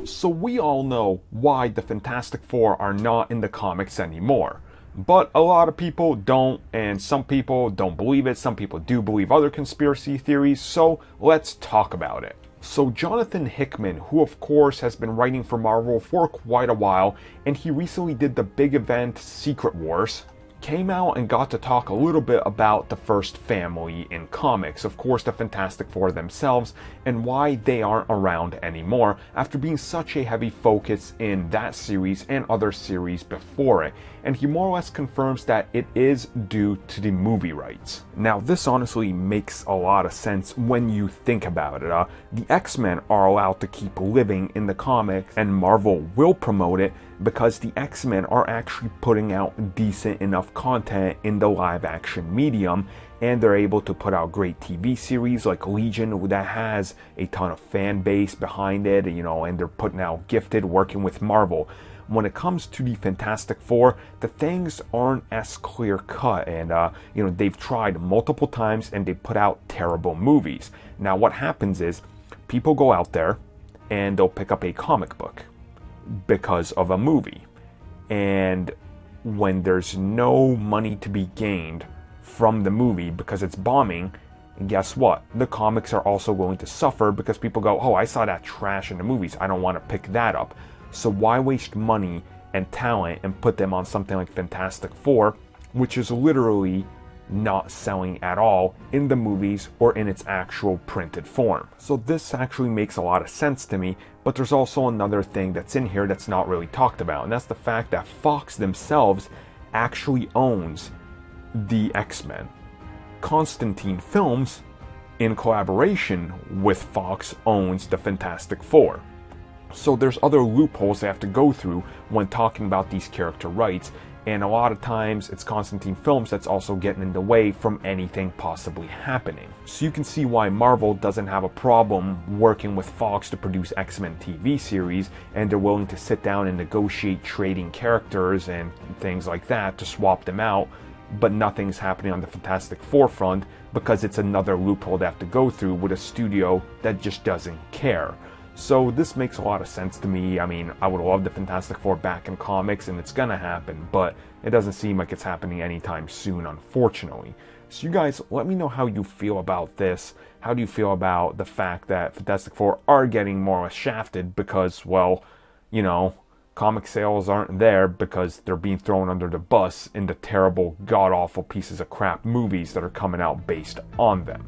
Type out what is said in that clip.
So we all know why the Fantastic Four are not in the comics anymore. But a lot of people don't, and some people don't believe it, some people do believe other conspiracy theories, so let's talk about it. So Jonathan Hickman, who of course has been writing for Marvel for quite a while, and he recently did the big event Secret Wars, came out and got to talk a little bit about the first family in comics, of course the Fantastic Four themselves, and why they aren't around anymore after being such a heavy focus in that series and other series before it. And he more or less confirms that it is due to the movie rights. Now this honestly makes a lot of sense when you think about it. The X-Men are allowed to keep living in the comics, and Marvel will promote it because the X-Men are actually putting out decent enough content in the live action medium, and they're able to put out great TV series like Legion that has a ton of fan base behind it, and they're putting out Gifted, working with Marvel. When it comes to the Fantastic Four, the things aren't as clear cut, and they've tried multiple times and they put out terrible movies. Now what happens is people go out there and they'll pick up a comic book because of a movie, and when there's no money to be gained from the movie because it's bombing, guess what? The comics are also going to suffer because people go, oh, I saw that trash in the movies, I don't want to pick that up. So why waste money and talent and put them on something like Fantastic Four, which is literally not selling at all in the movies or in its actual printed form? So this actually makes a lot of sense to me, but there's also another thing that's in here that's not really talked about, and that's the fact that Fox themselves actually owns the X-Men. Constantine Films, in collaboration with Fox, owns the Fantastic Four. So there's other loopholes they have to go through when talking about these character rights, and a lot of times it's Constantine Films that's also getting in the way from anything possibly happening. So you can see why Marvel doesn't have a problem working with Fox to produce X-Men TV series, and they're willing to sit down and negotiate trading characters and things like that to swap them out, but nothing's happening on the Fantastic Four front because it's another loophole they have to go through with a studio that just doesn't care. So this makes a lot of sense to me. I mean, I would love the Fantastic Four back in comics, and it's gonna happen, but it doesn't seem like it's happening anytime soon, unfortunately. So you guys, let me know how you feel about this. How do you feel about the fact that Fantastic Four are getting more or less shafted because, well, comic sales aren't there because they're being thrown under the bus in the terrible, god-awful pieces of crap movies that are coming out based on them?